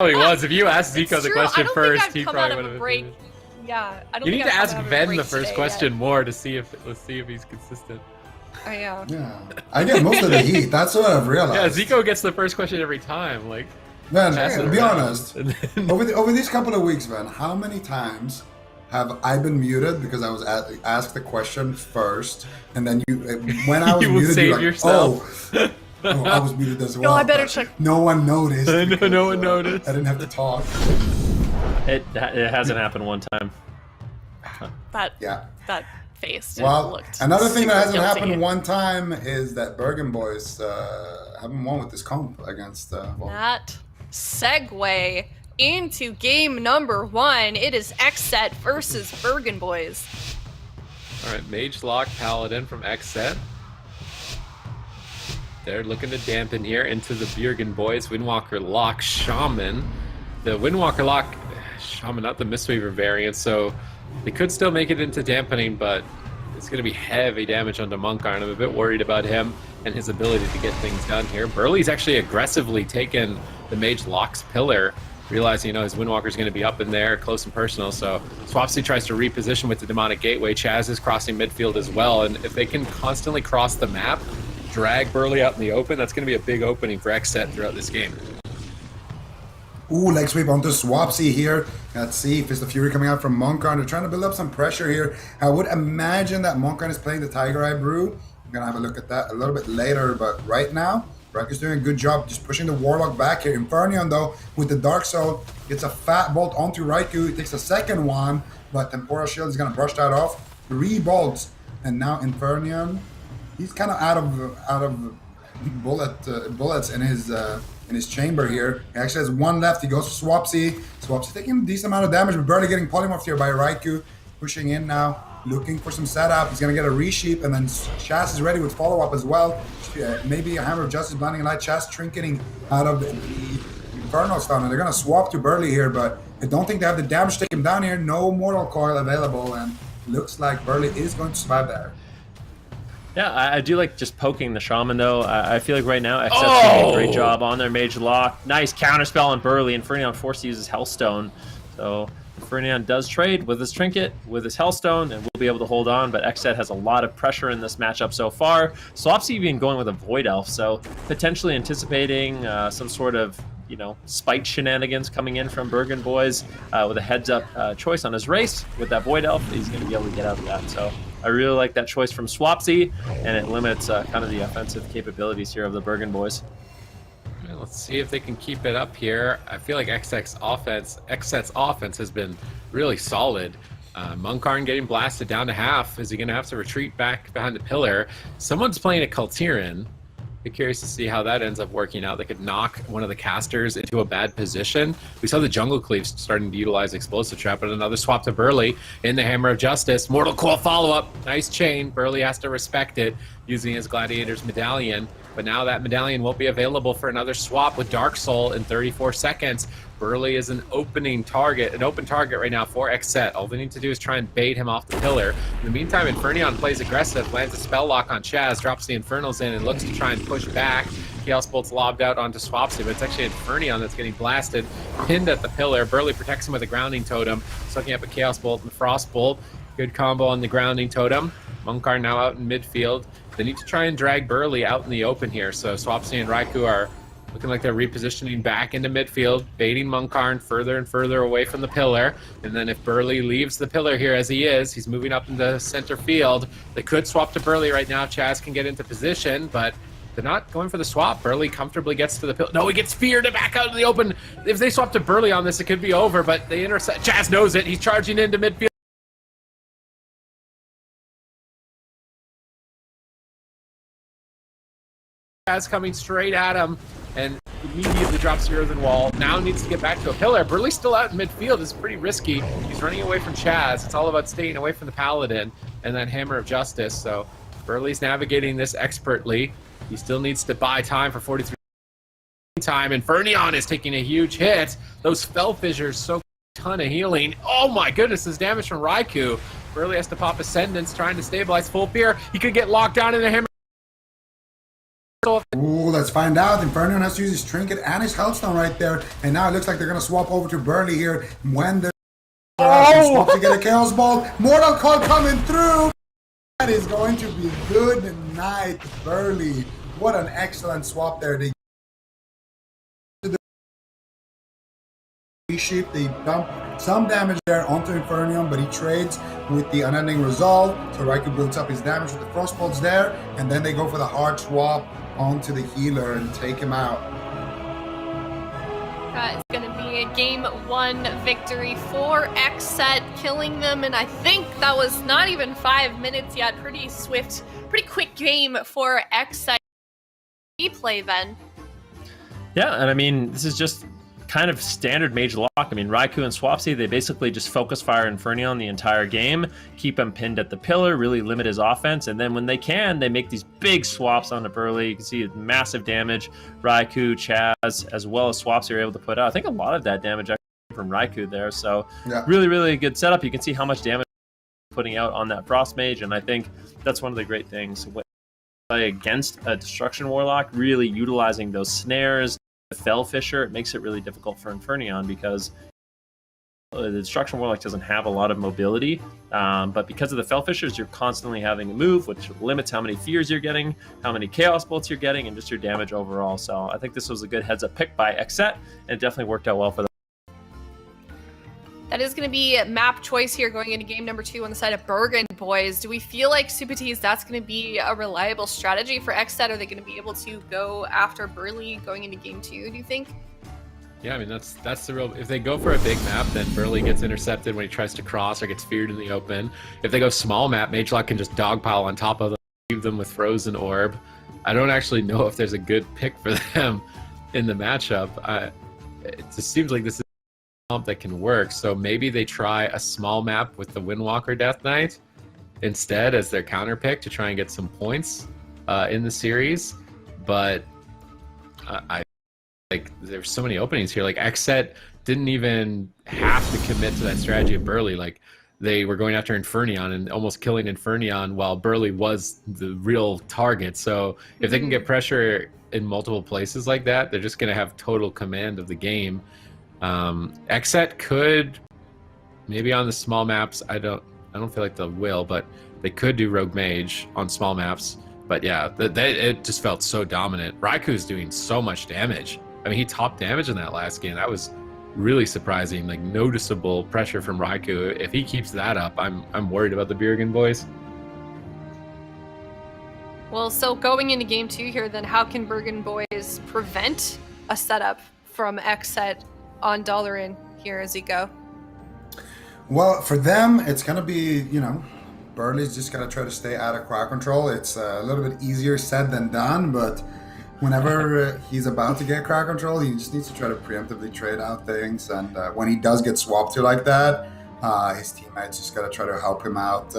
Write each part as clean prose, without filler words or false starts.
He was. If you asked Zico the question first, he probably would have been. Yeah, I don't. You need to ask Ben the first question more to see if he's consistent. Yeah. Yeah, I get most of the heat. That's what I've realized. Yeah, Zico gets the first question every time. Like, man, to be honest, over these couple of weeks, man, how many times have I been muted because I was asked the question first, and then when I was you muted, save you're like, yourself. Oh, I was muted as well. No, I better check. No one noticed. No one noticed. I didn't have to talk. It hasn't happened one time. That face. Well, another thing that hasn't guilty. happened one time is that Bergen boys haven't won with this comp against. That segue into game number 1. It is XSET versus Bergen boys. All right, Mage Lock Paladin from XSET. They're looking to dampen here into the Bergen boys. Windwalker Lock Shaman. The Windwalker Lock Shaman, not the Mistweaver variant, so they could still make it into dampening, but it's going to be heavy damage onto Monkarn. I'm a bit worried about him and his ability to get things done here. Burley's actually aggressively taken the Mage Lock's pillar, realizing, his Windwalker's going to be up in there, close and personal, so Swapsy tries to reposition with the Demonic Gateway. Chaz is crossing midfield as well, and if they can constantly cross the map, drag Burley out in the open, that's going to be a big opening for XSET throughout this game. Ooh, leg sweep onto Swapsy here. Let's see if it's the Fury coming out from Monkarn. They're trying to build up some pressure here. I would imagine that Monkarn is playing the Tiger Eye Brew. I'm going to have a look at that a little bit later, but right now, Breck is doing a good job just pushing the Warlock back here. Infernion, though, with the Dark Soul, gets a fat bolt onto Raikou. He takes a second one, but Temporal Shield is going to brush that off. 3 bolts, and now Infernion, he's kind of out of bullets in his chamber here. He actually has 1 left. He goes for Swapsy. Swapsy taking a decent amount of damage, but barely getting polymorphed here by Raikou. Pushing in now, looking for some setup. He's going to get a resheep, and then Chaz is ready with follow-up as well. Maybe a Hammer of Justice, Blinding Light. Chaz trinketing out of the Infernal Stone, and they're going to swap to Burley here, but I don't think they have the damage to take him down here. No Mortal Coil available, and looks like Burley is going to survive there. Yeah, I do like just poking the Shaman, though. I feel like right now, XSET's doing a great job on their Mage Lock. Nice counterspell on Burley, and Infernion forced to use his Hellstone. So Infernion does trade with his Trinket, with his Hellstone, and we'll be able to hold on, but XSET has a lot of pressure in this matchup so far. Swapsy even going with a Void Elf, so potentially anticipating some sort of spite shenanigans coming in from Bergen boys with a heads-up choice on his race. With that Void Elf, he's going to be able to get out of that. So I really like that choice from Swapsy, and it limits kind of the offensive capabilities here of the Bergen boys. Let's see if they can keep it up here. I feel like XSET's offense has been really solid. Monkarn getting blasted down to half. Is he going to have to retreat back behind the pillar? Someone's playing a Kultiran. Be curious to see how that ends up working out. They could knock one of the casters into a bad position. We saw the Jungle Cleave starting to utilize Explosive Trap, but another swap to Burley in the Hammer of Justice. Mortal Coil follow-up. Nice chain. Burley has to respect it using his Gladiator's Medallion. But now that Medallion won't be available for another swap with Dark Soul in 34 seconds. Burley is an open target right now for XSET. All they need to do is try and bait him off the pillar. In the meantime, Infernion plays aggressive, lands a spell lock on Chaz, drops the Infernals in, and looks to try and push back. Chaos Bolt's lobbed out onto Swapsy, but it's actually Infernion that's getting blasted, pinned at the pillar. Burley protects him with a Grounding Totem, sucking up a Chaos Bolt and Frost Bolt. Good combo on the Grounding Totem. Monkarn now out in midfield. They need to try and drag Burley out in the open here, so Swapsy and Raikou are looking like they're repositioning back into midfield, baiting Monkarn further and further away from the pillar. And then if Burley leaves the pillar here as he is, he's moving up into center field. They could swap to Burley right now. Chaz can get into position, but they're not going for the swap. Burley comfortably gets to the pillar. No, he gets feared back out in the open. If they swap to Burley on this, it could be over, but they intercept. Chaz knows it. He's charging into midfield. Chaz coming straight at him and immediately drops the earthen wall. Now needs to get back to a pillar. Burley's still out in midfield. It's pretty risky. He's running away from Chaz. It's all about staying away from the Paladin and that Hammer of Justice. So Burley's navigating this expertly. He still needs to buy time for 43 time. Infernion is taking a huge hit. Those Fell Fissures soak a ton of healing. Oh my goodness, this damage from Raikou. Burley has to pop Ascendance, trying to stabilize Full Fear. He could get locked down in the Hammer. Ooh, let's find out. Inferno has to use his trinket and his healthstone right there. And now it looks like they're going to swap over to Burley here. When the swaps to get a Chaos Ball. Mortal Call coming through. That is going to be good night, Burley. What an excellent swap there. They dump some damage there onto Infernium, but he trades with the Unending Resolve. So Raikou builds up his damage with the Frostbolts there, and then they go for the hard swap onto the healer and take him out. It's going to be a game 1 victory for XSET, killing them, and I think that was not even 5 minutes yet. Pretty swift, pretty quick game for XSET. Replay then. Yeah, and I mean, this is just kind of standard mage lock. I mean, Raikou and Swapsy, they basically just focus fire Infernion the entire game, keep him pinned at the pillar, really limit his offense, and then when they can, they make these big swaps onto Burley. You can see massive damage. Raikou, Chaz, as well as Swapsy are able to put out. I think a lot of that damage actually came from Raikou there, so yeah. Really good setup. You can see how much damage putting out on that Frost Mage, and I think that's one of the great things. When you play against a Destruction Warlock, really utilizing those snares, the Fell Fisher, it makes it really difficult for Infernion because the Destruction Warlock doesn't have a lot of mobility, but because of the Fell Fishers, you're constantly having to move, which limits how many fears you're getting, how many Chaos Bolts you're getting, and just your damage overall. So I think this was a good heads-up pick by XSET, and it definitely worked out well for them. That is going to be map choice here going into game number 2 on the side of Bergen, boys. Do we feel like Supatees, that's going to be a reliable strategy for XSET? Are they going to be able to go after Burley going into game 2, do you think? Yeah, I mean, that's the real... If they go for a big map, then Burley gets intercepted when he tries to cross or gets feared in the open. If they go small map, Magelock can just dogpile on top of them, leave them with Frozen Orb. I don't actually know if there's a good pick for them in the matchup. It just seems like this is that can work, so maybe they try a small map with the Windwalker Death Knight instead as their counter pick to try and get some points in the series. But I like there's so many openings here. Like XSET didn't even have to commit to that strategy of Burley. Like they were going after Infernion and almost killing Infernion while Burley was the real target. So if they can get pressure in multiple places like that, they're just going to have total command of the game. XSET could maybe on the small maps. I don't feel like they will, but they could do Rogue Mage on small maps. But yeah, it just felt so dominant. Raikou's doing so much damage. I mean, he topped damage in that last game. That was really surprising. Like noticeable pressure from Raikou. If he keeps that up, I'm worried about the Bergen boys. Well, so going into game 2 here, then how can Bergen boys prevent a setup from XSET on Dollarin here as he go? Well, for them, it's going to be, Burley's just got to try to stay out of crowd control. It's a little bit easier said than done, but whenever he's about to get crowd control, he just needs to try to preemptively trade out things. And when he does get swapped to like that, his teammates just got to try to help him out,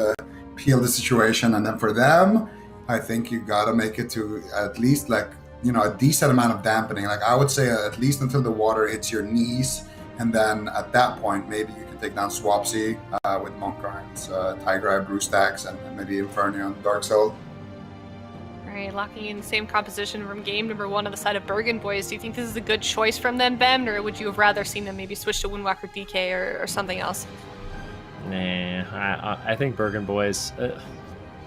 peel the situation. And then for them, I think you got to make it to at least a decent amount of dampening. Like I would say at least until the water hits your knees. And then at that point, maybe you can take down Swapsy with Monkarn's Tiger Eye Brew stacks and maybe Inferno on Dark Soul. All right, locking in the same composition from game number 1 on the side of Bergen boys. Do you think this is a good choice from them, Ben? Or would you have rather seen them maybe switch to Windwalker DK or something else? Nah, I think Bergen boys...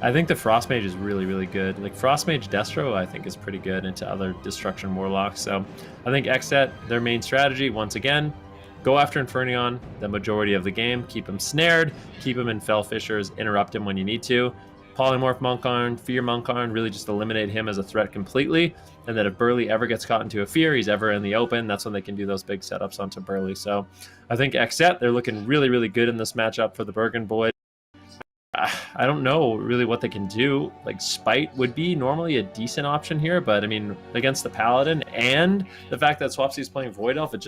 I think the Frost Mage is really good. Like Frost Mage Destro, I think is pretty good into other Destruction Warlocks. So I think XSET, their main strategy, once again, go after Infernion the majority of the game, keep him snared, keep him in Fell Fishers, interrupt him when you need to. Polymorph Monkarn, Fear Monkarn, really just eliminate him as a threat completely. And then if Burley ever gets caught into a fear, he's ever in the open, that's when they can do those big setups onto Burley. So I think XSET, they're looking really good in this matchup for the Bergen boys. I don't know really what they can do. Like Spite would be normally a decent option here, but I mean against the Paladin and the fact that Swapsy is playing Void Elf, it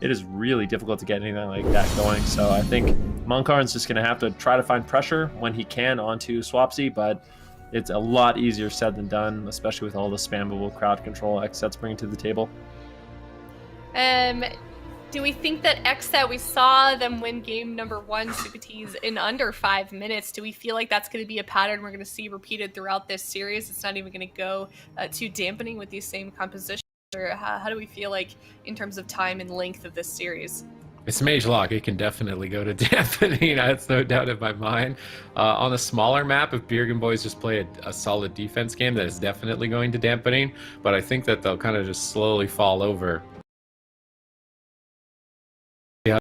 is really difficult to get anything like that going. So I think Monkarn's just going to have to try to find pressure when he can onto Swapsy, but it's a lot easier said than done, especially with all the spammable crowd control XSET's bringing to the table. Do we think that XSET, we saw them win game number 1, Super Tees, in under 5 minutes. Do we feel like that's going to be a pattern we're going to see repeated throughout this series? It's not even going to go too dampening with these same compositions? Or how do we feel like in terms of time and length of this series? It's Mage Lock. It can definitely go to dampening. That's no doubt in my mind. On a smaller map, if Bergen boys just play a solid defense game, that is definitely going to dampening. But I think that they'll kind of just slowly fall over. Yeah,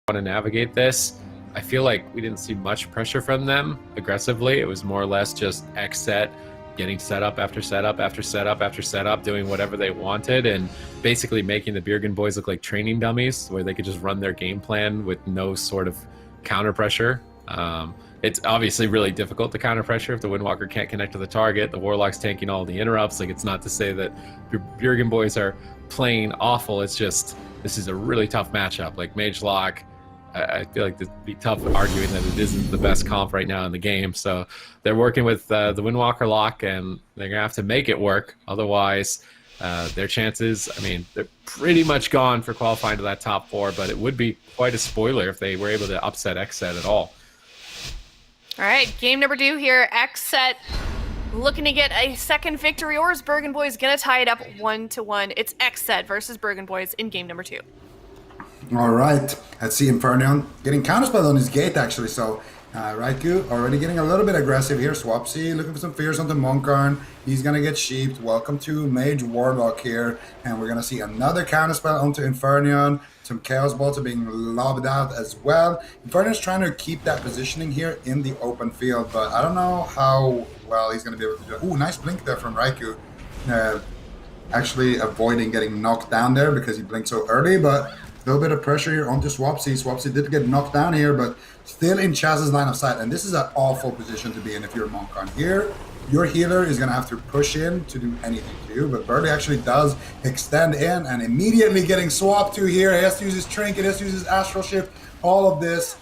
want to navigate this. I feel like we didn't see much pressure from them aggressively. It was more or less just XSET getting setup after setup after setup after setup, doing whatever they wanted, and basically making the Bergen boys look like training dummies where they could just run their game plan with no sort of counter pressure. It's obviously really difficult to counter pressure if the Windwalker can't connect to the target. The Warlock's tanking all the interrupts. Like, it's not to say that Bergen boys are playing awful. It's just, this is a really tough matchup. Like, Mage Lock, I feel like it'd be tough arguing that it isn't the best comp right now in the game. So they're working with the Windwalker lock, and they're going to have to make it work. Otherwise, their chances, I mean, they're pretty much gone for qualifying to that top 4, but it would be quite a spoiler if they were able to upset XSET at all. All right, game number 2 here. XSET looking to get a second victory, or is Bergen boys going to tie it up 1-1? It's XSET versus Bergen boys in game number 2. All right, let's see Infernion getting counterspelled on his gate, actually. So Raikou already getting a little bit aggressive here. Swapsy looking for some fears onto Monkarn. He's going to get sheeped. Welcome to Mage Warlock here. And we're going to see another counterspell onto Infernion. Some Chaos Bolts are being lobbed out as well. Infernion's trying to keep that positioning here in the open field, but I don't know how well he's going to be able to do it. Ooh, nice blink there from Raikou. Actually avoiding getting knocked down there because he blinked so early, but a little bit of pressure here onto Swapsy. Swapsy did get knocked down here, but still in Chaz's line of sight. And this is an awful position to be in if you're Monkarn. Here, your healer is going to have to push in to do anything to you. But Burley actually does extend in and immediately getting swapped to here. He has to use his Trinket, he has to use his Astral Shift. All of this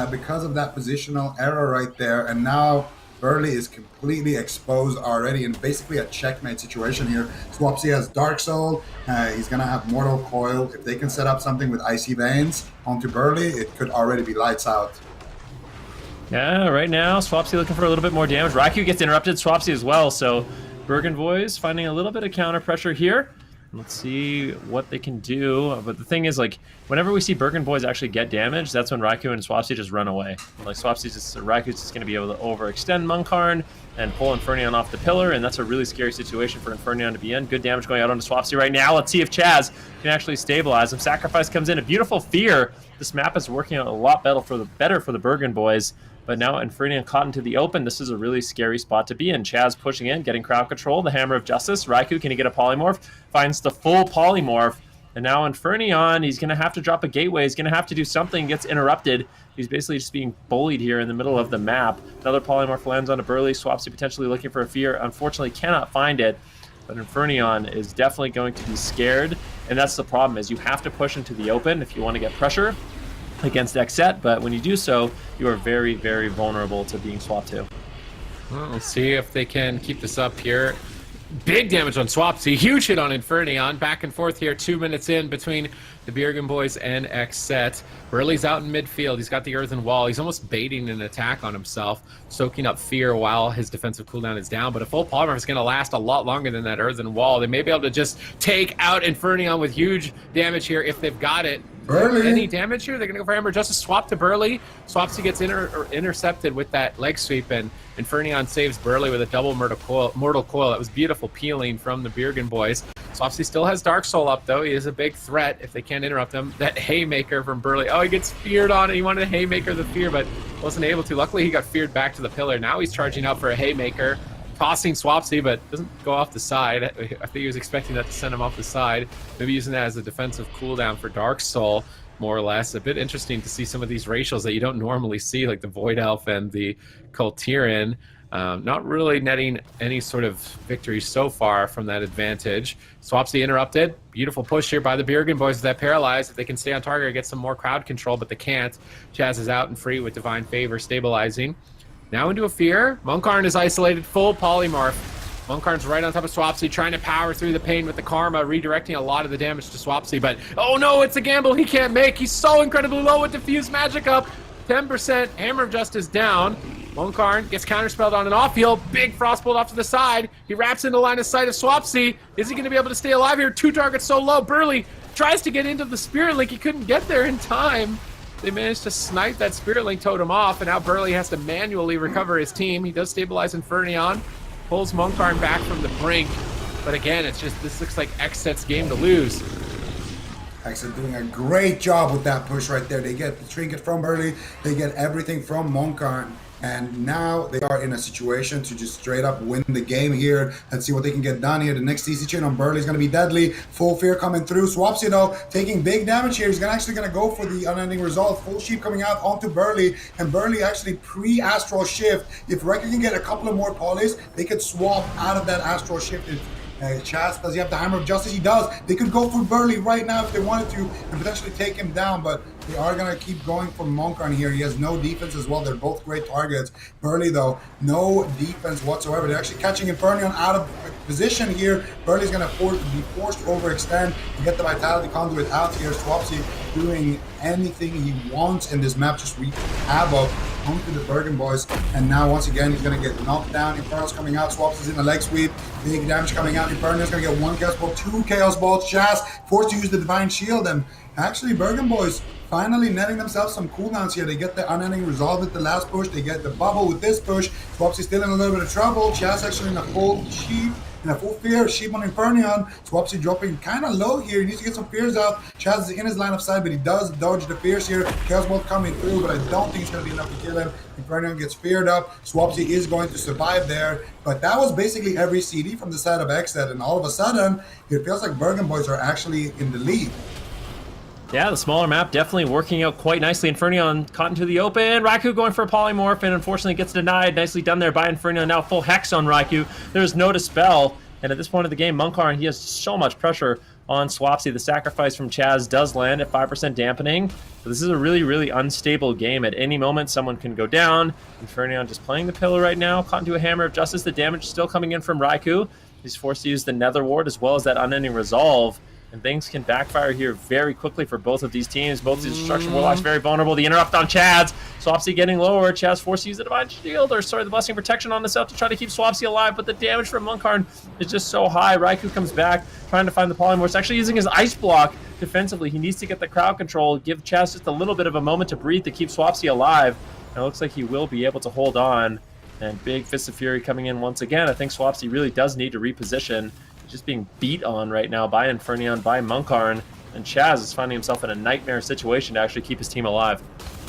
because of that positional error right there. And now Burley is completely exposed already in basically a checkmate situation here. Swapsy has Dark Soul. He's going to have Mortal Coil. If they can set up something with Icy Veins onto Burley, it could already be lights out. Yeah, right now, Swapsy looking for a little bit more damage. Raikou gets interrupted, Swapsy as well. So Bergen boys finding a little bit of counter pressure here. Let's see what they can do. But the thing is, like, whenever we see Bergen boys actually get damage, that's when Raikou and Swapsy just run away. Like, Raikou's just going to be able to overextend Monkarn and pull Infernion off the pillar, and that's a really scary situation for Infernion to be in. Good damage going out onto Swapsy right now. Let's see if Chaz can actually stabilize him. Sacrifice comes in. A beautiful fear. This map is working out a lot better for the Bergen boys. But now Infernion caught into the open. This is a really scary spot to be in. Chaz pushing in, getting crowd control, the Hammer of Justice. Raikou, can he get a polymorph? Finds the full polymorph. And now Infernion, he's going to have to drop a gateway. He's going to have to do something, gets interrupted. He's basically just being bullied here in the middle of the map. Another polymorph lands onto Burley. Swapsy potentially looking for a fear. Unfortunately, cannot find it. But Infernion is definitely going to be scared. And that's the problem, is you have to push into the open if you want to get pressure against XSET, but when you do so, you are very, very vulnerable to being swapped to. Well, let's see if they can keep this up here. Big damage on Swapsy, huge hit on Infernion. Back and forth here, 2 minutes in between the Bergen boys and XSET. Burley's out in midfield. He's got the earthen wall. He's almost baiting an attack on himself, soaking up fear while his defensive cooldown is down. But a full polymorph is going to last a lot longer than that earthen wall. They may be able to just take out Infernion with huge damage here if they've got it. Burley. Any damage here? They're going to go for Hammer Justice. Swap to Burley. Swapsy gets intercepted with that leg sweep, and Infernion saves Burley with a double Mortal Coil. That was beautiful peeling from the Bergen boys. Swapsy still has Dark Soul up, though. He is a big threat if they can't interrupt him. That Haymaker from Burley. Oh, he gets feared on it. He wanted a Haymaker the fear, but wasn't able to. Luckily, he got feared back to the pillar. Now he's charging out for a Haymaker. Tossing Swapsy, but doesn't go off the side. I think he was expecting that to send him off the side. Maybe using that as a defensive cooldown for Dark Soul, more or less. A bit interesting to see some of these racials that you don't normally see, like the Void Elf and the Kultiran. Not really netting any sort of victory so far from that advantage. Swapsy interrupted. Beautiful push here by the Bergen boys with that paralyzed. If they can stay on target or get some more crowd control, but they can't. Chaz is out and free with Divine Favor stabilizing. Now into a fear. Monkarn is isolated, full polymorph. Monkarn's right on top of Swapsy, trying to power through the pain with the Karma, redirecting a lot of the damage to Swapsy, but oh no, it's a gamble he can't make. He's so incredibly low with Diffuse Magic up. 10%, Hammer of Justice down. Monkarn gets counterspelled on an off-heal. Big Frostbolt off to the side. He wraps into line of sight of Swapsy. Is he going to be able to stay alive here? 2 targets so low. Burley tries to get into the Spirit Link. He couldn't get there in time. They managed to snipe that Spirit Link totem off, and now Burley has to manually recover his team. He does stabilize Infernion, pulls Monkarn back from the brink. But again, it's just, this looks like XSET's game to lose. XSET doing a great job with that push right there. They get the trinket from Burley, they get everything from Monkarn, and now they are in a situation to just straight up win the game here. Let's see what they can get done here. The next CC chain on Burley is going to be deadly. Full fear coming through. Swapsy though taking big damage here. He's actually going to go for the unending resolve. Full sheep coming out onto Burley, and Burley actually pre-astral shift. If Wrecker can get a couple of more polys, they could swap out of that astral shift. Chaz, does he have the Hammer of Justice? He does. They could go for Burley right now if they wanted to and potentially take him down, but they are going to keep going for Monkarn here. He has no defense as well. They're both great targets. Burley, though, no defense whatsoever. They're actually catching Infernion out of position here. Burley's going to be forced to overextend and get the Vitality Conduit out here. Swapsy doing anything he wants in this map, just wreak havoc onto the Bergen boys. And now, once again, he's going to get knocked down. Infernal's coming out. Swapsy's in the leg sweep. Big damage coming out. Infernal's going to get 1 Chaos Ball, 2 Chaos Balls. Chaz forced to use the Divine Shield. And actually, Bergen boys finally netting themselves some cooldowns here. They get the unending resolve with the last push. They get the bubble with this push. Swapsy's still in a little bit of trouble. Chaz actually in a full sheep. In a full fear, sheep on Infernion. Swapsy dropping kind of low here. He needs to get some fears out. Chaz is in his line of sight, but he does dodge the fears here. Chaos Bolt coming through, but I don't think it's going to be enough to kill him. Infernion gets feared up. Swapsy is going to survive there. But that was basically every CD from the side of XSET, and all of a sudden, it feels like Bergen boys are actually in the lead. Yeah, the smaller map definitely working out quite nicely. Infernion caught into the open. Raikou going for a polymorph and unfortunately gets denied. Nicely done there by Infernion. Now full hex on Raikou. There's no dispel. And at this point of the game, Monkarn, he has so much pressure on Swapsy. The sacrifice from Chaz does land at 5% dampening. But this is a really, really unstable game. At any moment, someone can go down. Infernion just playing the pillar right now. Caught into a Hammer of Justice. The damage still coming in from Raikou. He's forced to use the Nether Ward as well as that unending resolve. And things can backfire here very quickly for both of these teams. Both these Destruction Warlocks very vulnerable. The interrupt on Chaz. Swapsy getting lower. Chaz forced to use the Divine Shield, or sorry, the Blessing Protection on this up to try to keep Swapsy alive, but the damage from Monkarn is just so high. Raikou comes back, trying to find the Polymorphs, actually using his Ice Block defensively. He needs to get the crowd control, give Chaz just a little bit of a moment to breathe to keep Swapsy alive. And it looks like he will be able to hold on. And big Fist of Fury coming in once again. I think Swapsy really does need to reposition. Just being beat on right now by Infernion, by Monkarn, and Chaz is finding himself in a nightmare situation to actually keep his team alive.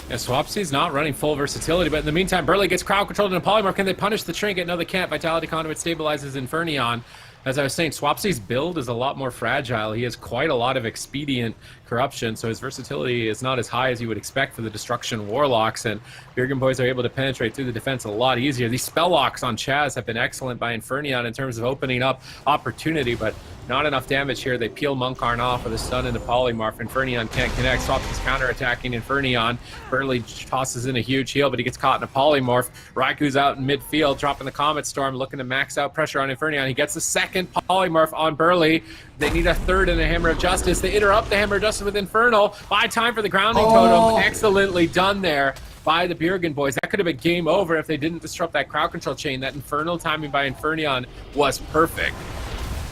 Yeah, Swapsy's not running full versatility, but in the meantime, Burley gets crowd controlled in a polymorph. Can they punish the trinket? No, they can't. Vitality Conduit stabilizes Infernion. As I was saying, Swapsy's build is a lot more fragile. He has quite a lot of expedient corruption, so his versatility is not as high as you would expect for the Destruction Warlocks, and Bergen boys are able to penetrate through the defense a lot easier. These spell locks on Chaz have been excellent by Infernion in terms of opening up opportunity, but not enough damage here. They peel Monkarn off with a stun into polymorph. Infernion can't connect. Swapsy's counterattacking Infernion. Burley tosses in a huge heal, but he gets caught in a polymorph. Raikou's out in midfield, dropping the Comet Storm, looking to max out pressure on Infernion. He gets the second polymorph on Burley. They need a third and a Hammer of Justice. They interrupt the Hammer of Justice with Infernal. Buy time for the grounding totem. Excellently done there by the Bergen boys. That could have been game over if they didn't disrupt that crowd control chain. That Infernal timing by Infernion was perfect.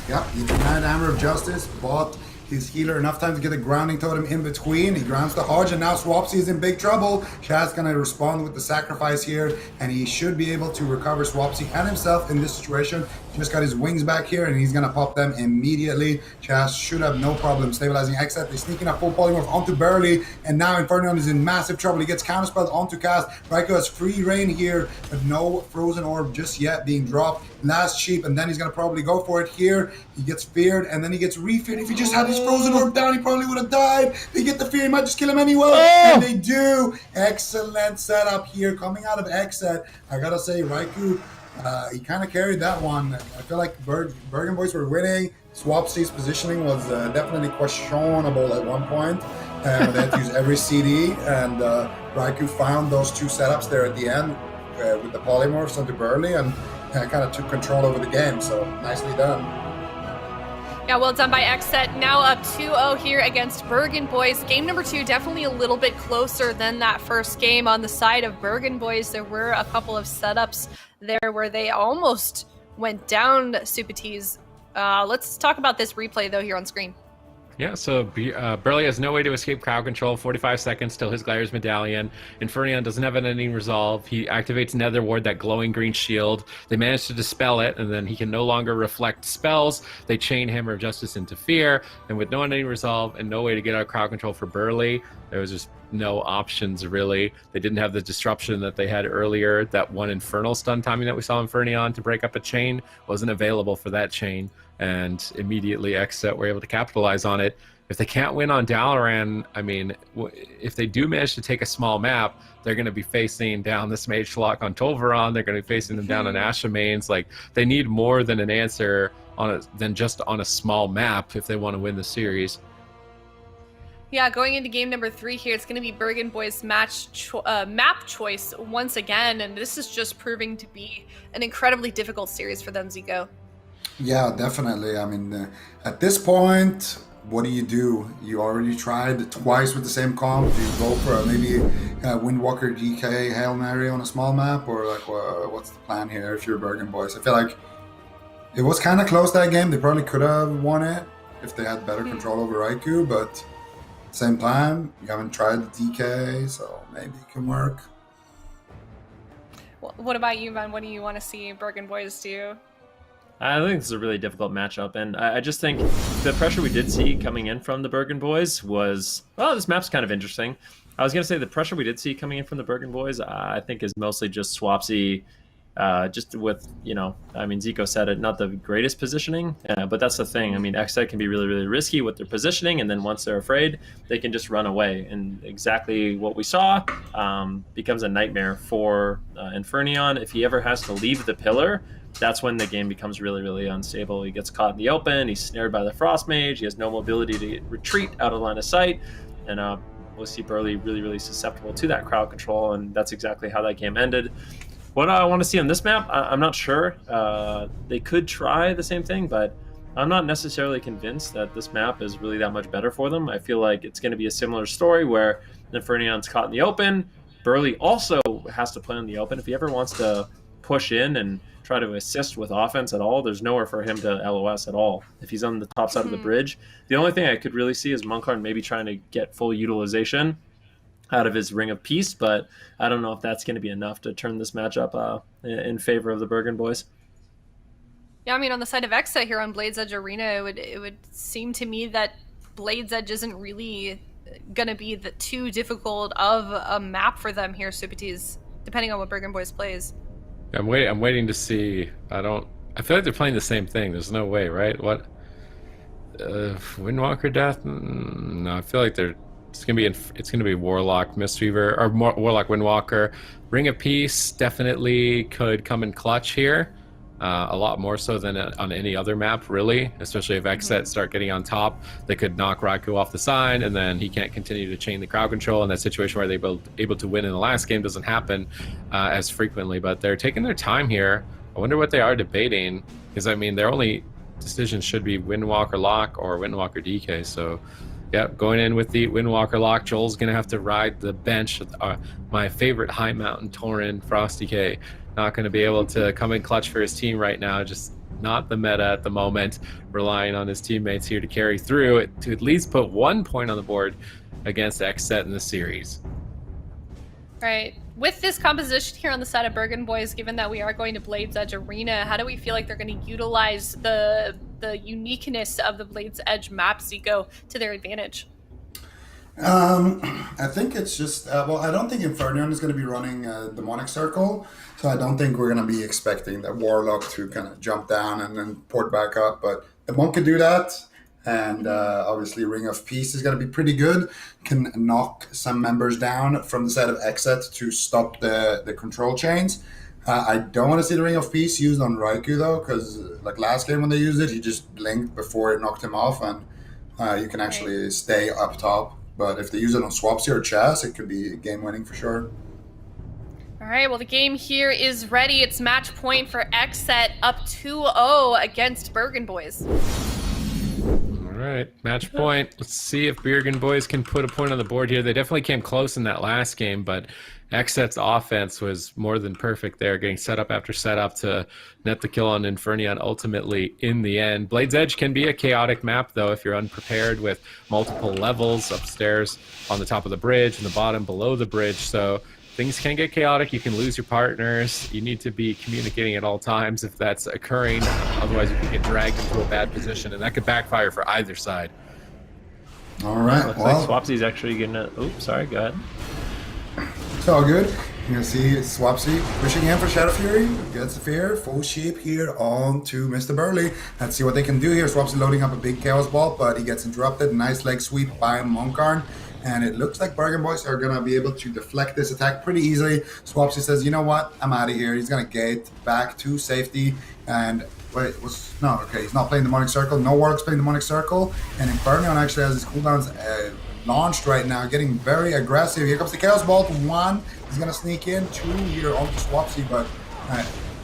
Yep, he denied Hammer of Justice, bought his healer enough time to get a grounding totem in between. He grounds the Hodge, and now Swapsy is in big trouble. Chaz gonna respond with the sacrifice here, and he should be able to recover Swapsy and himself in this situation. He just got his wings back here, and he's gonna pop them immediately. Chaz should have no problem stabilizing XSET. They sneak in a full polymorph onto Burley, and now Infernion is in massive trouble. He gets counterspelled onto Cast. Raikou has free reign here, but no frozen orb just yet being dropped. Last sheep, and then he's gonna probably go for it here. He gets feared, and then he gets re-feared. If he just had his frozen orb down, he probably would have died. They get the fear, he might just kill him anyway. And they do. Excellent setup here coming out of XSET. I gotta say, Raikou, he kind of carried that one. I feel like Bergen boys were winning. Swapsy's positioning was definitely questionable at one point. They had to use every CD, and Raikou found those two setups there at the end with the polymorphs onto Burley, and kind of took control over the game. So nicely done. Yeah, well done by XSET. Now up 2-0 here against Bergen Boys. Game number 2, definitely a little bit closer than that first game on the side of Bergen Boys. There were a couple of setups there where they almost went down Supatees. Let's talk about this replay, though, here on screen. Yeah, so Burley has no way to escape crowd control. 45 seconds till his Gliders Medallion. Infernion doesn't have an ending resolve. He activates Nether Ward, that glowing green shield. They manage to dispel it, and then he can no longer reflect spells. They chain Hammer of Justice into Fear, and with no ending resolve and no way to get out of crowd control for Burley, there was just no options, really. They didn't have the disruption that they had earlier. That one Infernal stun timing that we saw Infernion to break up a chain wasn't available for that chain. And immediately XSET were able to capitalize on it. If they can't win on Dalaran, I mean, if they do manage to take a small map, they're going to be facing down this Mage Lock on Tolvaron. They're going to be facing them down on Ashamains. Like, they need more than an answer than just on a small map if they want to win the series. Yeah, going into game number 3 here, it's going to be Bergen Boys' map choice once again, and this is just proving to be an incredibly difficult series for them, Zico. Yeah, definitely. I mean, at this point, what do? You already tried twice with the same comp. Do you go for maybe Windwalker DK Hail Mary on a small map, or like what's the plan here if you're Bergen Boys? I feel like it was kind of close, that game. They probably could have won it if they had better control over Raikou, but at the same time, you haven't tried the DK, so maybe it can work. What about you, Van? What do you want to see Bergen Boys do? I think this is a really difficult matchup, and I just think the pressure we did see coming in from the Bergen Boys was, well, this map's kind of interesting. I was going to say the pressure we did see coming in from the Bergen Boys, I think is mostly just Swapsy, just with, I mean, Zico said it, not the greatest positioning, but that's the thing. I mean, XSET can be really, really risky with their positioning, and then once they're afraid, they can just run away. And exactly what we saw becomes a nightmare for Infernion. If he ever has to leave the pillar, that's when the game becomes really, really unstable. He gets caught in the open, he's snared by the Frost Mage, he has no mobility to retreat out of line of sight, and we'll see Burley really, really susceptible to that crowd control, and that's exactly how that game ended. What I want to see on this map, I'm not sure. They could try the same thing, but I'm not necessarily convinced that this map is really that much better for them. I feel like it's going to be a similar story where Infernion's caught in the open. Burley also has to play in the open. If he ever wants to push in and try to assist with offense at all, there's nowhere for him to LOS at all if he's on the top side of the bridge. The only thing I could really see is Monkarn maybe trying to get full utilization out of his Ring of Peace, but I don't know if that's going to be enough to turn this matchup in favor of the Bergen Boys. Yeah, I mean, on the side of XSET here on Blades Edge Arena, it would seem to me that Blades Edge isn't really going to be too difficult of a map for them here, Supatees, depending on what Bergen Boys plays. I'm waiting to see. I feel like they're playing the same thing. There's no way, right? What? Windwalker Death? No, I feel like it's gonna be Warlock Mistweaver or Warlock Windwalker. Ring of Peace definitely could come in clutch here. A lot more so than on any other map, really. Especially if XSET start getting on top, they could knock Raikou off the side, and then he can't continue to chain the crowd control. And that situation where they were able to win in the last game doesn't happen as frequently. But they're taking their time here. I wonder what they are debating, because I mean, their only decisions should be Windwalker Lock or Windwalker DK. So, yeah, going in with the Windwalker Lock, Joel's gonna have to ride the bench with my favorite High Mountain Tauren Frosty K. Not going to be able to come in clutch for his team right now. Just not the meta at the moment. Relying on his teammates here to carry through it, to at least put 1 point on the board against XSET in the series. Right. With this composition here on the side of Bergen Boys, given that we are going to Blades Edge Arena, how do we feel like they're going to utilize the uniqueness of the Blades Edge map, Zico, to their advantage? I think it's just, I don't think Infernion is going to be running Demonic Circle, so I don't think we're going to be expecting that Warlock to kind of jump down and then port back up, but the Monk could do that, and obviously Ring of Peace is going to be pretty good, can knock some members down from the side of XSET to stop the control chains. I don't want to see the Ring of Peace used on Raikou, though, because like last game when they used it, he just blinked before it knocked him off, and you can actually stay up top. But if they use it on Swapsy or Chaz, it could be game winning for sure. All right, well, the game here is ready. It's match point for XSET up 2-0 against Bergen boys. All right, match point. Let's see if Bergen boys can put a point on the board here. They definitely came close in that last game, but XSET's offense was more than perfect there, getting set up after set up to net the kill on Infernion ultimately in the end. Blade's Edge can be a chaotic map, though, if you're unprepared with multiple levels upstairs on the top of the bridge and the bottom below the bridge. So things can get chaotic. You can lose your partners. You need to be communicating at all times if that's occurring. Otherwise, you can get dragged into a bad position, and that could backfire for either side. All right. Looks Well, like Swapsy's actually gonna. Oops, sorry. Go ahead. it's all good. You can see Swapsy pushing in for Shadow Fury. Gets the fear. Full sheep here on to Mr. Burley. Let's see what they can do here. Swapsy loading up a big Chaos Ball, but he gets interrupted. Nice leg sweep by Monkarn. And it looks like Bergen boys are going to be able to deflect this attack pretty easily. Swapsy says, you know what? I'm out of here. He's going to gate back to safety. And wait, he's not playing Demonic Circle. No Warlock's playing Demonic Circle. And Infernion actually has his cooldowns launched right now, getting very aggressive. Here comes the Chaos Ball to 1. He's going to sneak in 2 here onto Swapsy, but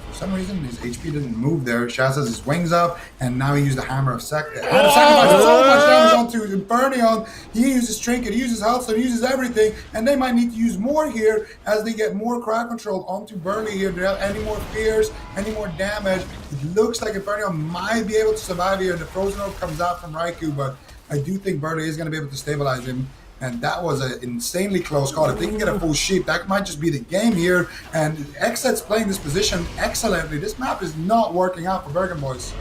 for some reason his HP didn't move there. Shaz has his wings up, and now he used the Hammer of Sacrifice. So much damage onto Infernion. He uses Trinket, he uses Healthstone, he uses everything, and they might need to use more here as they get more crowd control onto Burley here. Do they have any more fears, any more damage? It looks like Infernion might be able to survive here. The Frozen Orb comes out from Raikou, but I do think Burley is going to be able to stabilize him. And that was an insanely close call. If they can get a full sheep, that might just be the game here. And XSET's playing this position excellently. This map is not working out for Bergen boys.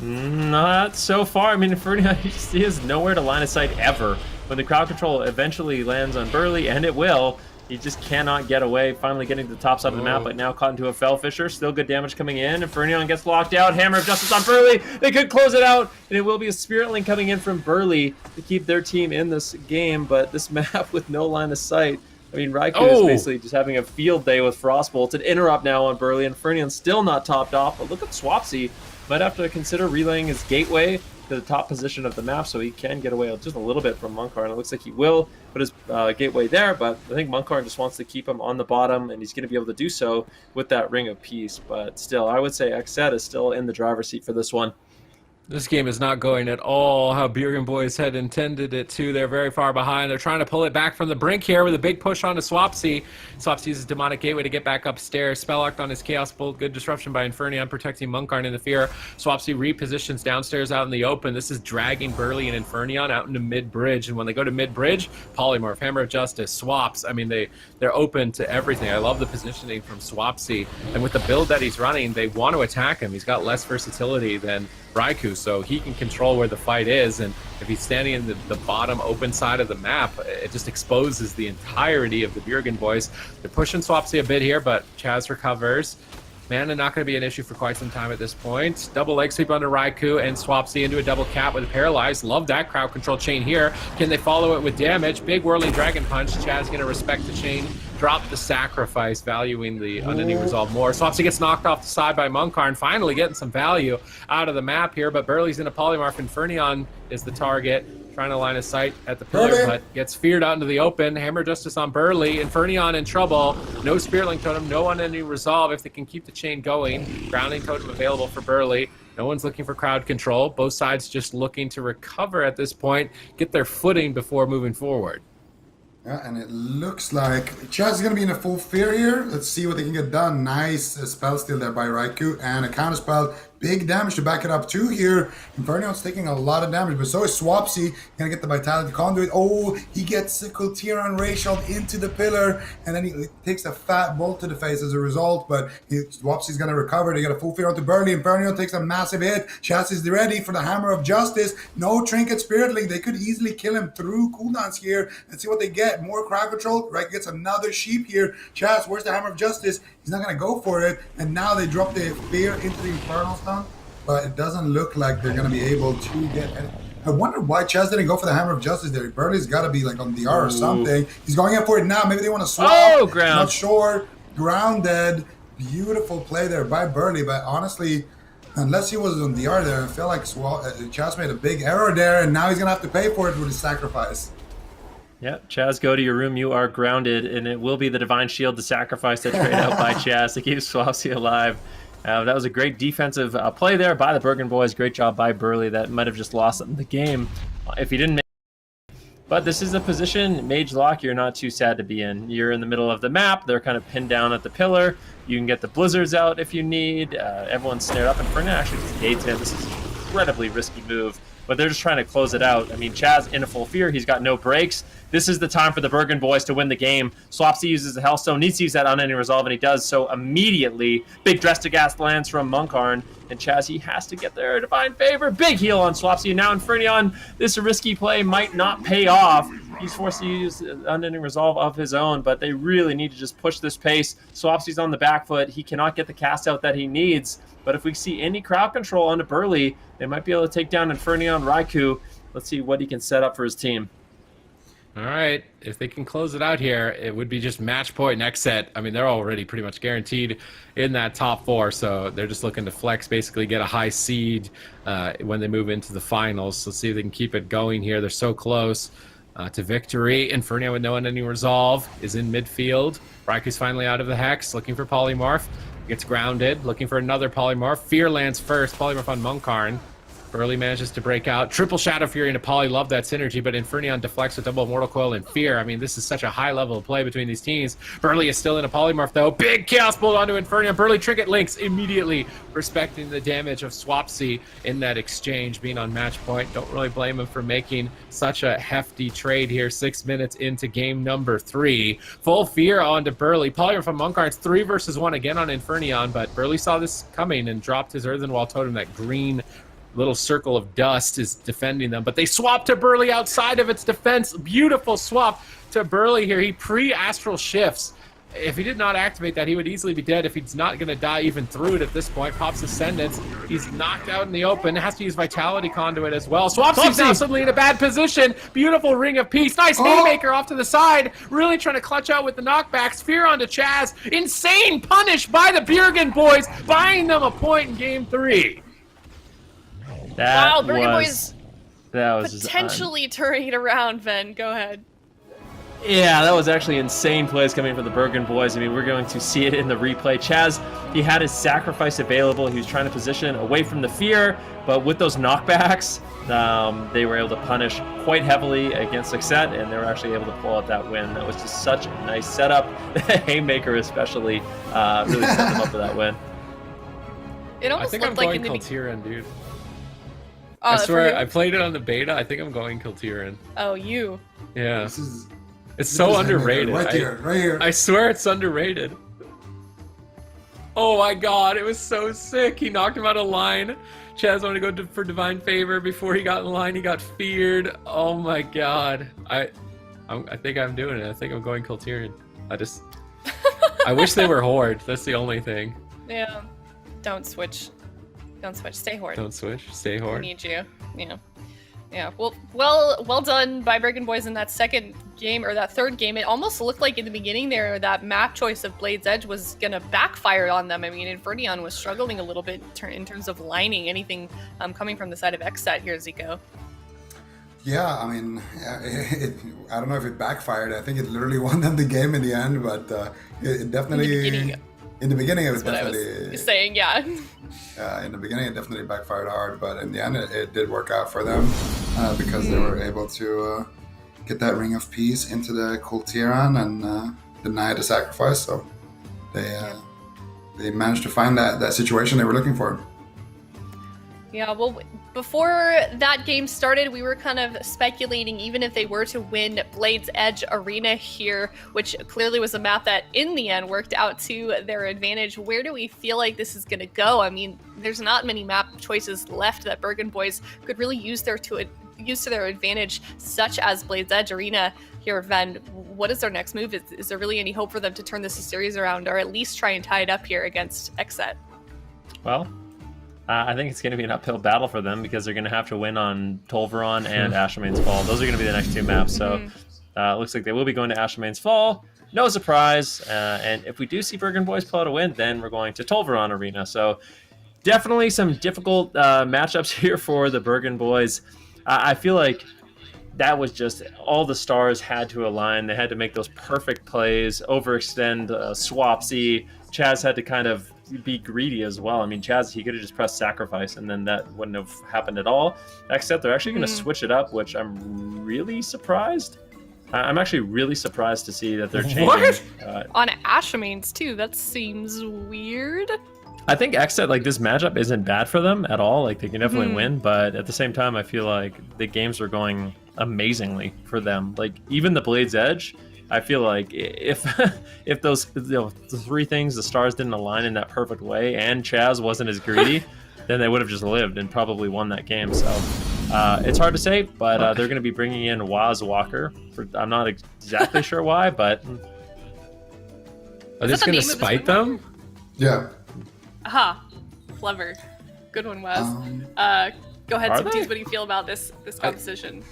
Not so far. I mean, Infernion, he has nowhere to line of sight ever. When the crowd control eventually lands on Burley, and it will, he just cannot get away. Finally getting to the top side of the map, but now caught into a Fell Fisher. Still good damage coming in. Infernion gets locked out. Hammer of Justice on Burley. They could close it out, and it will be a Spirit Link coming in from Burley to keep their team in this game. But this map with no line of sight, I mean, Raikou is basically just having a field day with Frostbolts. An interrupt now on Burley. Infernion still not topped off, but look at Swapsy. Might have to consider relaying his gateway to the top position of the map so he can get away just a little bit from Monkarn. It looks like he will put his gateway there, but I think Monkarn just wants to keep him on the bottom, and he's going to be able to do so with that Ring of Peace. But still, I would say XSET is still in the driver's seat for this one. This game is not going at all how Bergen boys had intended it to. They're very far behind. They're trying to pull it back from the brink here with a big push onto Swapsy. Swapsy uses Demonic Gateway to get back upstairs. Spell locked on his Chaos Bolt. Good disruption by Infernion, protecting Monkarn in the fear. Swapsy repositions downstairs out in the open. This is dragging Burley and Infernion out into mid-bridge. And when they go to mid-bridge, Polymorph, Hammer of Justice, Swaps. I mean, they're open to everything. I love the positioning from Swapsy. And with the build that he's running, they want to attack him. He's got less versatility than Raikou, so he can control where the fight is, and if he's standing in the bottom open side of the map, it just exposes the entirety of the Bergen boys. They're pushing Swapsy a bit here, but Chaz recovers. Mana not going to be an issue for quite some time at this point. Double leg sweep under Raikou and Swapsy into a double cap with a paralyzed. Love that crowd control chain here. Can they follow it with damage? Big whirling dragon punch. Chaz going to respect the chain. Drop the sacrifice, valuing the unending resolve more. Swapsy gets knocked off the side by Monkarn, finally getting some value out of the map here, but Burley's in a polymorph. Infernion is the target, trying to line of sight at the pillar, but gets feared out into the open. Hammer Justice on Burley. Infernion in trouble. No Spirit Link Totem, no unending resolve if they can keep the chain going. Grounding Totem available for Burley. No one's looking for crowd control. Both sides just looking to recover at this point, get their footing before moving forward. Yeah, and it looks like Chaz is going to be in a full fear here. Let's see what they can get done. Nice spell steal there by Raikou, and a counter spell. Big damage to back it up too here. Infernion's taking a lot of damage, but so is Swapsy. Gonna get the Vitality Conduit. Oh, he gets Sickle Tyrann Rayshot into the pillar, and then he takes a fat bolt to the face as a result, but Swapsy's gonna recover. They get a full fear onto Burley. Infernion takes a massive hit. Chaz is ready for the Hammer of Justice. No Trinket Spirit Link. They could easily kill him through cooldowns here. Let's see what they get. More crowd control. Right, gets another sheep here. Chaz, where's the Hammer of Justice? He's not gonna go for it, and now they drop the fear into the Infernal Stun. But it doesn't look like they're going to be able to get any. I wonder why Chaz didn't go for the Hammer of Justice there. Burley's got to be like on DR or something. He's going in for it now. Maybe they want to swap. Oh, ground. Not sure. Grounded. Beautiful play there by Burley. But honestly, unless he was on DR there, I feel like Chaz made a big error there. And now he's going to have to pay for it with his sacrifice. Yep, Chaz, go to your room. You are grounded, and it will be the Divine Shield to sacrifice that trade out by Chaz to keep Swapsy alive. That was a great defensive play there by the Bergen boys. Great job by Burley. That might have just lost them the game if he didn't make. But this is a position, Mage Lock, you're not too sad to be in. You're in the middle of the map. They're kind of pinned down at the pillar. You can get the blizzards out if you need. Everyone's snared up, and Fernan actually just gates him. This is an incredibly risky move, but they're just trying to close it out. I mean, Chaz in a full fear. He's got no breaks. This is the time for the Bergen boys to win the game. Swapsy uses the Hellstone, needs to use that unending resolve, and he does so immediately. Big Drestagast lands from Monkarn, and Chaz, he has to get their Divine Favor. Big heal on Swapsy, and now Infernion, this risky play might not pay off. He's forced to use unending resolve of his own, but they really need to just push this pace. Swapsy's on the back foot. He cannot get the cast out that he needs, but if we see any crowd control onto Burley, they might be able to take down Infernion Raikou. Let's see what he can set up for his team. All right, if they can close it out here, it would be just match point next set. I mean, they're already pretty much guaranteed in that top 4, so they're just looking to flex, basically get a high seed when they move into the finals. So let's see if they can keep it going here. They're so close to victory. Inferno with no ending resolve is in midfield. Raikou's finally out of the Hex, looking for Polymorph. Gets grounded, looking for another Polymorph. Fear lands first, Polymorph on Monkarn. Burley manages to break out. Triple Shadow Fury into Poly. Love that synergy, but Infernion deflects with double Mortal Coil and Fear. I mean, this is such a high level of play between these teams. Burley is still in a Polymorph, though. Big Chaos Bolt onto Infernion. Burley Trinket links immediately, respecting the damage of Swapsy in that exchange, being on match point. Don't really blame him for making such a hefty trade here. 6 minutes into game number 3. Full Fear onto Burley. Polymorph from Monkarn. It's 3 versus 1 again on Infernion, but Burley saw this coming and dropped his Earthen Wall Totem. That green little circle of dust is defending them, but they swap to Burley outside of its defense. Beautiful swap to Burley here. He pre-astral shifts. If he did not activate that, he would easily be dead if he's not going to die even through it at this point. Pops Ascendance. He's knocked out in the open. Has to use Vitality Conduit as well. Swapsy's now suddenly in a bad position. Beautiful Ring of Peace. Nice Haymaker off to the side. Really trying to clutch out with the knockbacks. Fear onto Chaz. Insane punish by the Bergen boys, buying them a point in game 3. Wow, Bergen boys that was potentially turning it around, Ben. Go ahead. Yeah, that was actually insane plays coming from the Bergen boys. I mean, we're going to see it in the replay. Chaz, he had his sacrifice available. He was trying to position away from the fear, but with those knockbacks, they were able to punish quite heavily against XSET, and they were actually able to pull out that win. That was just such a nice setup. Haymaker especially really set them up for that win. It almost I think looked I'm like going in the Kiltiran, dude. I swear, I played it on the beta. I think I'm going Kiltiran. Oh, you. Yeah. It's so underrated. Right here. I swear it's underrated. Oh my god, it was so sick. He knocked him out of line. Chaz wanted to go for Divine Favor. Before he got in line, he got feared. Oh my god. I think I'm doing it. I think I'm going Kiltiran. I wish they were Horde. That's the only thing. Yeah. Don't switch. Stay Horde. Don't switch. Stay Horde. We need you. Yeah. Yeah. Well done by Bergen boys in that second game, or that third game. It almost looked like in the beginning there that map choice of Blade's Edge was gonna backfire on them. I mean, Infernion was struggling a little bit in terms of lining anything coming from the side of XSET here, Zico. Yeah, I mean, I don't know if it backfired. I think it literally won them the game in the end, but it definitely. In the beginning, it was definitely. I was saying, yeah. In the beginning, it definitely backfired hard, but in the end, it did work out for them because they were able to get that Ring of Peace into the Kultiran and deny the sacrifice. So they managed to find that situation they were looking for. Yeah, well, before that game started, we were kind of speculating even if they were to win Blade's Edge Arena here, which clearly was a map that in the end worked out to their advantage. Where do we feel like this is going to go? I mean, there's not many map choices left that Bergen boys could really use to their advantage, such as Blade's Edge Arena here. Ven, what is their next move? Is there really any hope for them to turn this series around, or at least try and tie it up here against XSET? Well, I think it's going to be an uphill battle for them because they're going to have to win on Tolvaron and Ashelmane's Fall. Those are going to be the next two maps. So it looks like they will be going to Ashelmane's Fall. No surprise. And if we do see Bergen boys pull out a win, then we're going to Tolvaron Arena. So definitely some difficult matchups here for the Bergen boys. I feel like that was just all the stars had to align. They had to make those perfect plays, overextend Swapsy. Chaz had to kind of be greedy as well. I mean, Chaz, he could have just pressed sacrifice and then that wouldn't have happened at all. Except they're actually going to switch it up, which I'm really surprised. I'm actually really surprised to see that they're changing. What? On Ashamains too. That seems weird. I think XSET, like, this matchup isn't bad for them at all. Like, they can definitely win, but at the same time, I feel like the games are going amazingly for them. Like, even the Blade's Edge, I feel like if those the three things, the stars didn't align in that perfect way, and Chaz wasn't as greedy, then they would have just lived and probably won that game. So it's hard to say, but they're going to be bringing in Waz Walker. I'm not exactly sure why, but Are they just going to spite them? Yeah. Aha, clever. Good one, Wes. Go ahead, Are Subtees. they? What do you feel about this composition?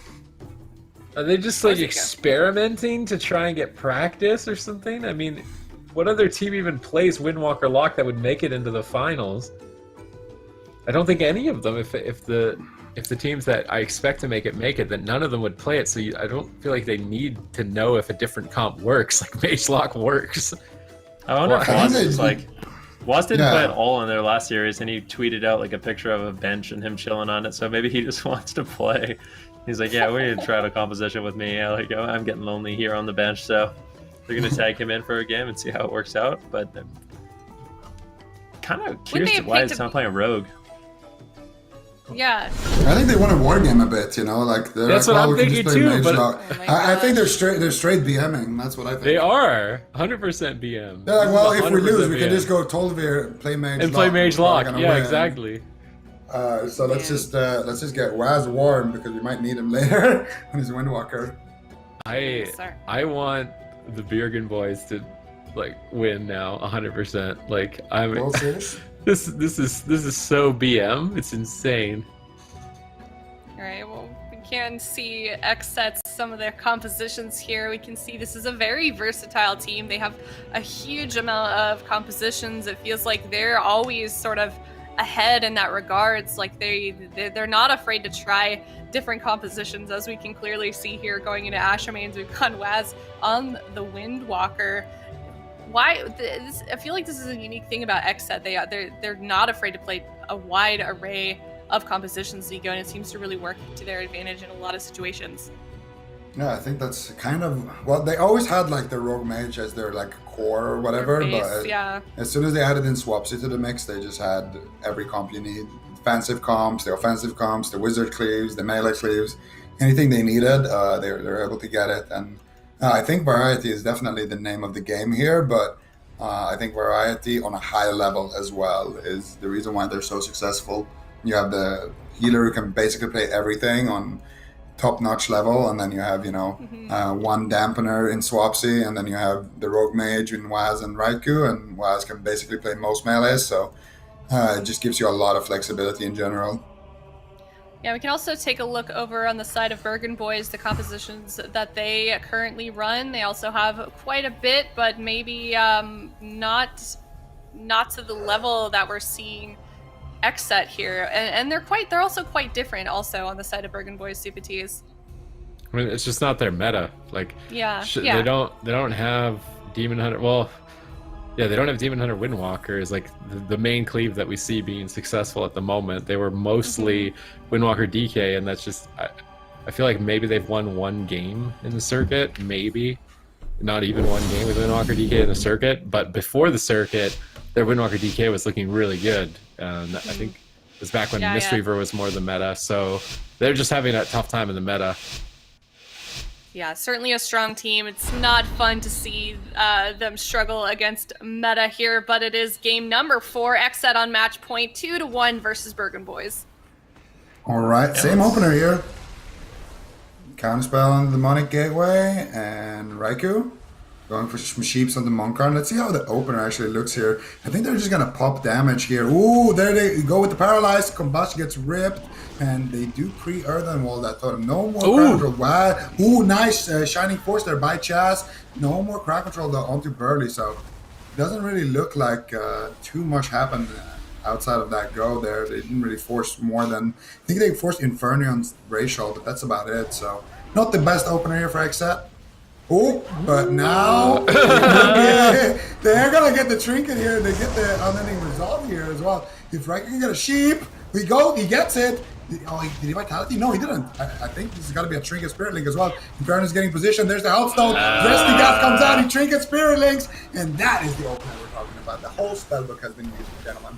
Are they just like How's it go? experimenting to try and get practice or something? I mean, what other team even plays Windwalker Lock that would make it into the finals? I don't think any of them. If the teams that I expect to make it, then none of them would play it. So I don't feel like they need to know if a different comp works, like Mage Lock works. I wonder if Well, I Waz think is they- like... Waz didn't Yeah. play at all in their last series, and he tweeted out like a picture of a bench and him chilling on it. So maybe he just wants to play. He's like, "Yeah, we need to try out a composition with me. Yeah, like, I'm getting lonely here on the bench, so they're gonna tag him in for a game and see how it works out." But kind of curious they to have why picked he's a- not playing Rogue. Yeah. I think they want to war game a bit, you know, like they're That's like, what well, I'm we can just thinking play too, Mage but- Lock. Oh my I think gosh. they're straight BMing. That's what I think. They are 100% BM. They're like, well, if we 100% lose, we can BM. just go Tolvir, play Mage and Lock. play Mage We're not Lock. gonna Yeah, win. exactly. So let's just get Waz warm because we might need him later when he's a Windwalker. Sir. I want the Bergen boys to like win now 100%. Like I'm World Series. this is so BM. It's insane. All right, well, we can see XSET's some of their compositions here. We can see this is a very versatile team. They have a huge amount of compositions. It feels like they're always sort of ahead in that regards. Like they're not afraid to try different compositions, as we can clearly see here going into Ashamains. We've got Waz on the Windwalker. I feel like this is a unique thing about XSET. They're not afraid to play a wide array of compositions you go, and it seems to really work to their advantage in a lot of situations. Yeah, I think that's kind of well. They always had like the Rogue Mage as their like core or whatever, Their base, but yeah. as soon as they added in Swapsy to the mix, they just had every comp you need: defensive comps, the offensive comps, the wizard cleaves, the melee cleaves, anything they needed. They're able to get it, and I think variety is definitely the name of the game here. But I think variety on a high level as well is the reason why they're so successful. You have the healer who can basically play everything on top-notch level, and then you have one dampener in Swapsy, and then you have the rogue mage in Waz and Raikou, and Waz can basically play most melees, so it just gives you a lot of flexibility in general. Yeah, we can also take a look over on the side of Bergen Boys, the compositions that they currently run. They also have quite a bit, but maybe not to the level that we're seeing XSET here, and they're also quite different. Also on the side of Bergen Boys, CPTs. I mean, it's just not their meta. Like, Yeah, they don't have Demon Hunter. Well, yeah, they don't have Demon Hunter Windwalker is like the main cleave that we see being successful at the moment. They were mostly Windwalker DK, and that's just I feel like maybe they've won one game in the circuit, maybe not even one game with Windwalker DK in the circuit. But before the circuit, their Windwalker DK was looking really good. I think it was back when Mistweaver was more the meta, so they're just having a tough time in the meta. Yeah, certainly a strong team. It's not fun to see them struggle against meta here, but it is game number 4. XSET on match point, 2-1 versus Bergen Boys. All right, same opener here. Counterspell on the Demonic Gateway and Raikou. Going for some sheeps on the Monkar. Let's see how the opener actually looks here. I think they're just gonna pop damage here. Ooh, there they go with the paralyzed. Combustion gets ripped, and they do pre-earthen wall that totem. No more crowd control. Wow. Ooh, nice Shining Force there by Chaz. No more crowd control though onto Burley. So it doesn't really look like too much happened outside of that go there. They didn't really force more than I think they forced Infernion's Racial, but that's about it. So Not the best opener here for XSET. Oh, but now they're gonna get the trinket here. They get the unending resolve here as well. If Riker can get a sheep, he gets it. Oh, did he vitality? No, he didn't. I think this has got to be a trinket spirit link as well. Bergen is getting position. There's the healthstone. Gaff comes out. He trinket spirit links, and that is the opener we're talking about. The whole spellbook has been used, gentlemen.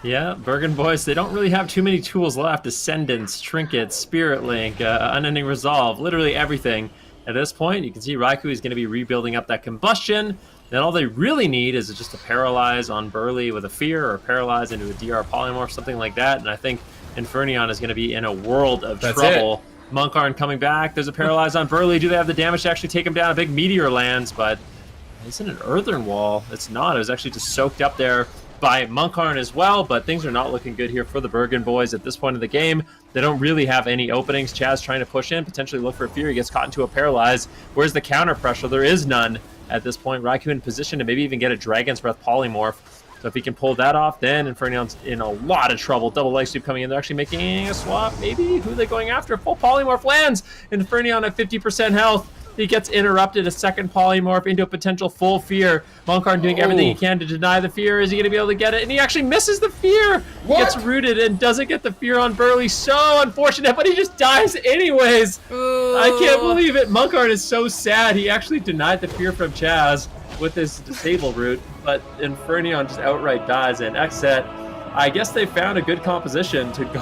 Yeah, Bergen boys, they don't really have too many tools left. Ascendance, Trinket, Spirit Link, Unending Resolve, literally everything. At this point, you can see Raikou is going to be rebuilding up that combustion. Then all they really need is just to paralyze on Burley with a fear, or paralyze into a DR polymorph, something like that. And I think Infernion is going to be in a world of trouble. Monkarn coming back. There's a paralyze on Burley. Do they have the damage to actually take him down? A big meteor lands, but isn't an earthen wall? It's not. It was actually just soaked up there by Monkarn as well, but things are not looking good here for the Bergen boys at this point of the game. They don't really have any openings. Chaz trying to push in, potentially look for a fear. He gets caught into a paralyze. Where's the counter pressure? There is none at this point. Raikou in position to maybe even get a Dragon's Breath polymorph. So if he can pull that off, then Infernion's in a lot of trouble. Double Life Sweep coming in. They're actually making a swap. Maybe? Who are they going after? Full polymorph lands. Infernion at 50% health. He gets interrupted, a second polymorph into a potential full fear. Monkarn doing everything he can to deny the fear. Is he going to be able to get it? And he actually misses the fear. What? Gets rooted and doesn't get the fear on Burley. So unfortunate, but he just dies anyways. Ooh. I can't believe it. Monkarn is so sad. He actually denied the fear from Chaz with his disable route, but Infernion just outright dies. And XSET, I guess they found a good composition to go